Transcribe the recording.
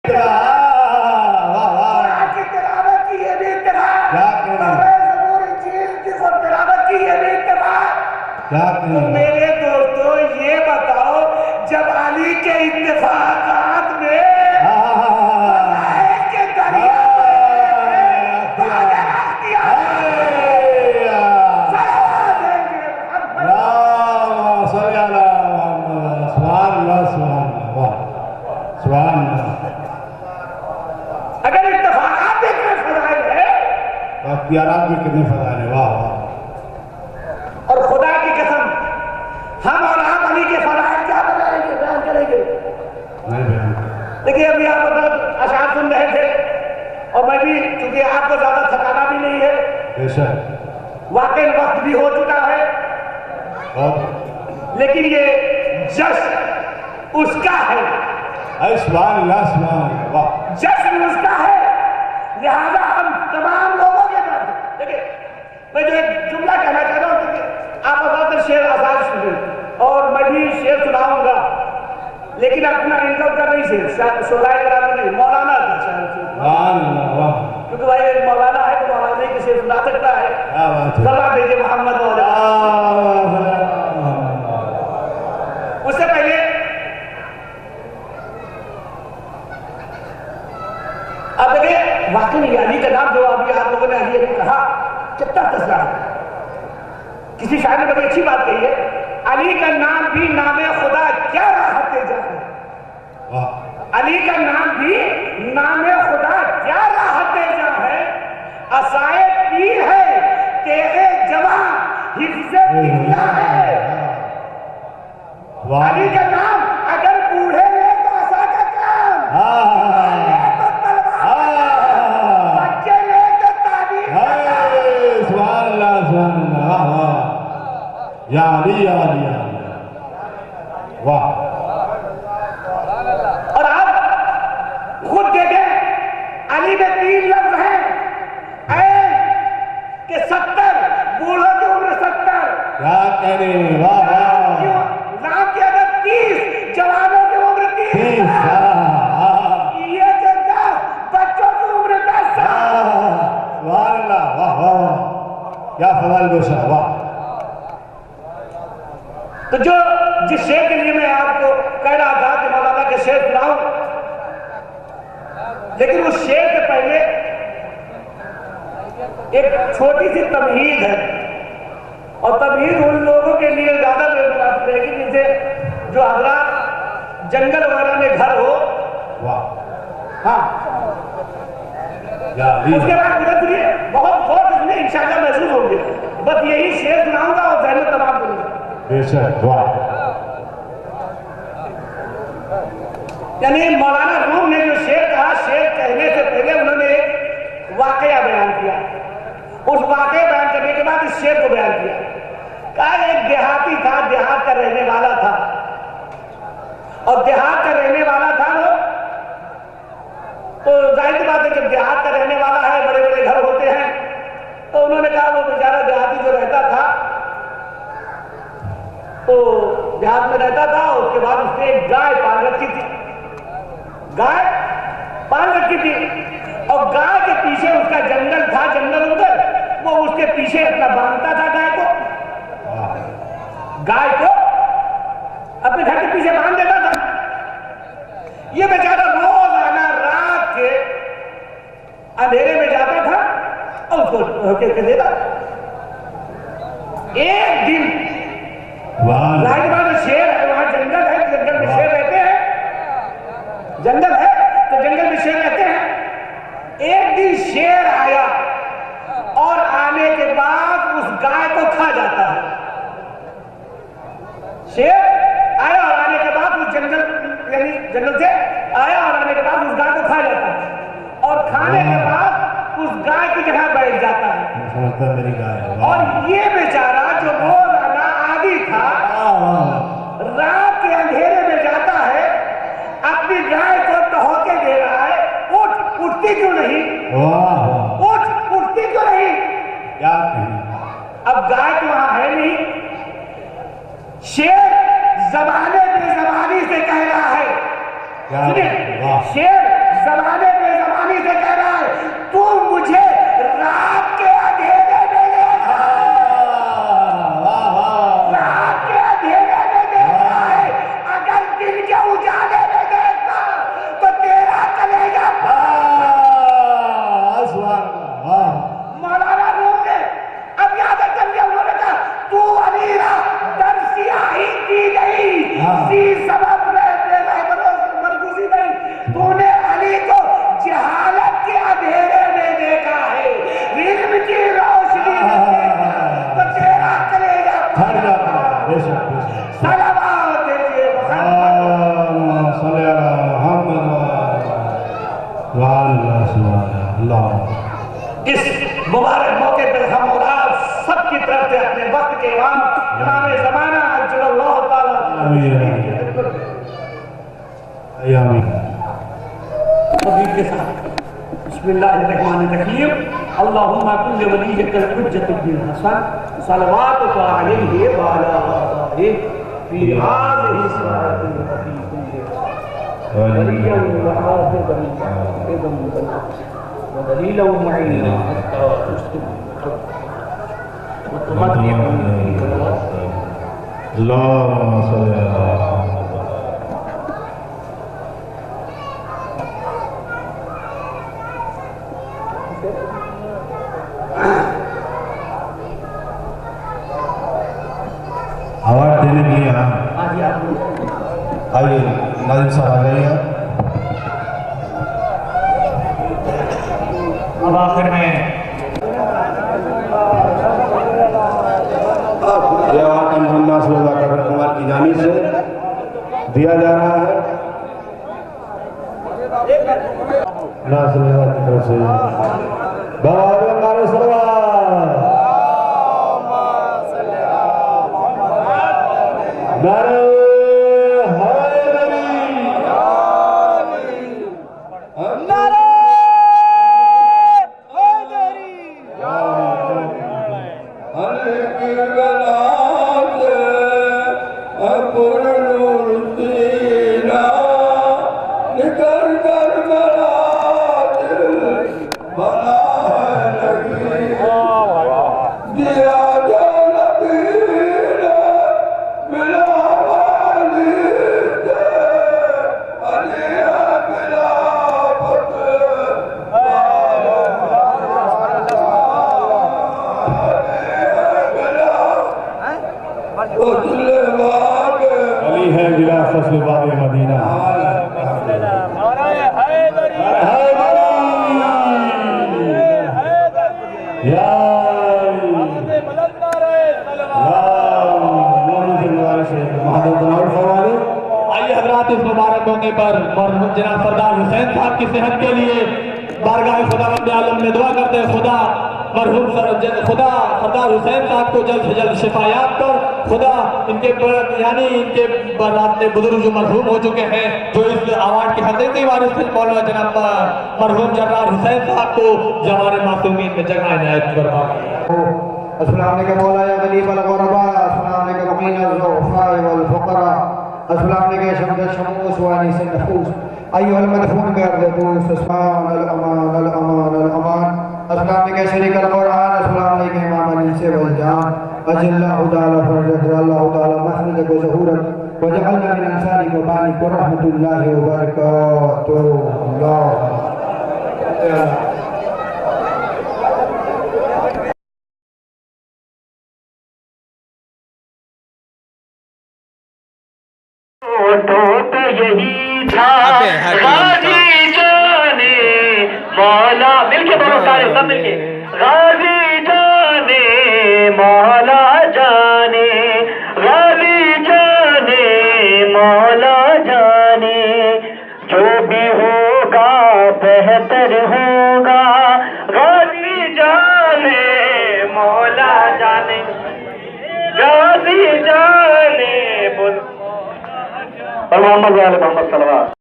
تو میرے دوستو یہ بتاؤ جب علی کے اتفاقات میں کے دریا اگر اتفاقات اتنے فضائل ہے اختیارات میں کتنے فضائل ہیں. واہ واہ. اور خدا کی قسم ہم اور آپ علی کے فضائل کیا بتائیں گے بیان کریں گے نہیں بیان کریں. دیکھیے ابھی آپ اشعار سن رہے تھے اور میں بھی چونکہ آپ کو زیادہ تھکانا بھی نہیں ہے بے شک واقعی وقت بھی ہو چکا ہے لیکن یہ جشن اس کا ہے. سبحان اللہ سبحان اللہ. واہ. جشن اس کا ہے لہذا ہم تمام لوگوں کے طرف دیکھیں میں جو ایک جملہ کہنا چاہتا ہوں کیونکہ آپ آزاد شعر آزاد سنیں اور میں بھی شعر سناؤں گا لیکن اپنا انکم کر نہیں شعرائے کرام نہیں مولانا کا شاعر سبحان اللہ. واہ. کیونکہ بھائی ایک مولانا ہے تو مولانا ہی کسی سنا سکتا ہے. کیا بات ہے. صلاح بھیجے محمد مولانا. اس سے پہلے اب دیکھیں واقعی علی کا نام جو ابھی آپ لوگوں نے علی کہا کتنا تذکرہ ہے. کسی شاعر نے بڑی اچھی بات کہی ہے علی کا نام بھی نام خدا کیا راحت جا ہے. علی کا نام بھی نام خدا کیا راحت جا ہے. عصائے پیر ہے تیغے جوان حفظ قبلہ ہے. علی کا نام اگر بوڑھے لے تو عصا کا کام یا علی یا علی یا علی. واہ. اور آپ خود دیکھیں علی میں 3 لفظ ہیں اے کہ 70 بوڑھوں کی عمر 70 کیا کہہ رہے ہیں. واہ واہ. نام کی عدد 30 جوانوں کی عمر 30 یہ کہ 10 بچوں کی عمر 10 سبحان اللہ. واہ واہ. کیا فضائل گوشہ. واہ. تو جو جس شعر کے لیے میں آپ کو کہہ رہا تھا کہ مولانا کے شعر سناؤں لیکن اس شعر کے پہلے ایک چھوٹی سی تمہید ہے اور تمہید ان لوگوں کے لیے زیادہ مناسب رہے گی جن سے جو حضرات جنگل وغیرہ میں گھر ہو. واہ. ہاں اس کے بعد مدد لیے بہت اس میں انشاءاللہ محسوس ہوں گے. بس یہی شعر سناؤں گا اور ذہن میں تمام کروں گا. بے شک. واہ. یعنی مولانا روم نے جو شعر کہا شعر کہنے سے پہلے انہوں نے ایک واقعہ بیان کیا. اس واقعہ بیان کرنے کے بعد اس شعر کو بیان کیا. کہا ایک دیہاتی تھا دیہات کا رہنے والا تھا اور دیہات کا رہنے والا تھا وہ تو ظاہر بات ہے جب دیہات کا رہنے والا ہے بڑے بڑے گھر ہوتے ہیں تو انہوں نے کہا وہ بیچارہ دیہاتی جو رہتا تھا تو دیہات میں رہتا تھا اس کے بعد اس نے ایک گائے پال رکھی تھی. گائے پال رکھی تھی اور گائے کے پیچھے اس کا جنگل تھا. جنگل ادھر وہ اس کے پیچھے اپنا باندھتا تھا گائے کو اپنے گھر کے پیچھے باندھ دیتا تھا. یہ بیچارہ روزانہ رات کے اندھیرے میں جاتا تھا اور اس کو کے دیتا. ایک دن ظاہر بات شیر ہے وہاں جنگل ہے جنگل میں شیر رہتے ہیں جنگل ہے تو جنگل میں شیر رہتے ہیں. ایک دن شیر آیا اور آنے کے بعد اس گائے کو کھا جاتا ہے. شیر آیا اور آنے کے بعد اس جنگل یعنی جنگل سے آیا اور آنے کے بعد اس گائے کو کھا جاتا ہے اور کھانے کے بعد اس گائے کی جگہ بیٹھ جاتا ہے. اور یہ بیچارہ جو روزانہ عادی تھا رات کے اندھیرے میں جاتا ہے اپنی گائے کو ٹہوکے دے رہا ہے. اٹھتی کیوں نہیں اٹھتی کیوں نہیں. اب گائے تو وہاں ہے نہیں. شیر زبانے بے زبانی سے کہہ رہا ہے. شیر اس مبارک موقع پر ہم اور آپ سب کی طرف سے اپنے وقت کے امام زمانہ عجل اللہ تعالیٰ حبیب کے ساتھ بسم اللہ الرحمن الرحیم اللہم کل ولیک الحجۃ بن حسن صلواتک علیہ وعلی آلہ فی هذه الساعة وفی كل ولیا وحافظا ودلیلا ومعینا حتى تسلم وتمتعنا اللهم صل على آواز دینے کے لیے آئیے ناظم صاحب آ جائیے اب آخر میں یہ آواز محمد صلی اللہ علیہ وسلم کی جانب سے دیا جا رہا ہے ناصر اللہ کی طرف سے بابا نعرہ سلوات نعرہ علی ہے جلا فصل باب مدینہ آئیے حضرات اس مبارک موقع پر جناب سردار حسین صاحب کی صحت کے لیے بارگاہ خداوند عالم میں دعا کرتے ہیں خدا مرحوم سردار حسین صاحب کو جلد سے جلد شفایاب کر خدا ان کے برات بزرگ جو مرحوم ہو چکے ہیں جو اس ایوارڈ کے حقیقی وارث تھے مولانا جناب مرحوم جنرال حسین صاحب کو جوار معصومین میں جگہ عنایت فرمائے السلام علیکم مولا یا غریب الغرباء السلام علیکم مقین الضعفاء والفقراء السلام علیکم شمد الشموس وانیس النفوس ایوہ المدفون بردبوس اسمان الامان الامان الامان السلام علیکم شریک القرآن السلام علیکم امام الانس والجان اجل اللہ تعالی فرجت اللہ تعالی محمدک و ظہورک وجعلنا من انصارک و بانک و رحمت اللہ وبرکاتہ اللہ تو یہی تھا غازی جانے مولا مل کے بولو سارے سب مل کے غازی جانے مولا جانے غازی جانے مولا جانے جو بھی ہوگا بہتر ہوگا غازی جانے مولا جانے غازی جانے بول اور محمد صلی اللہ علیہ وسلم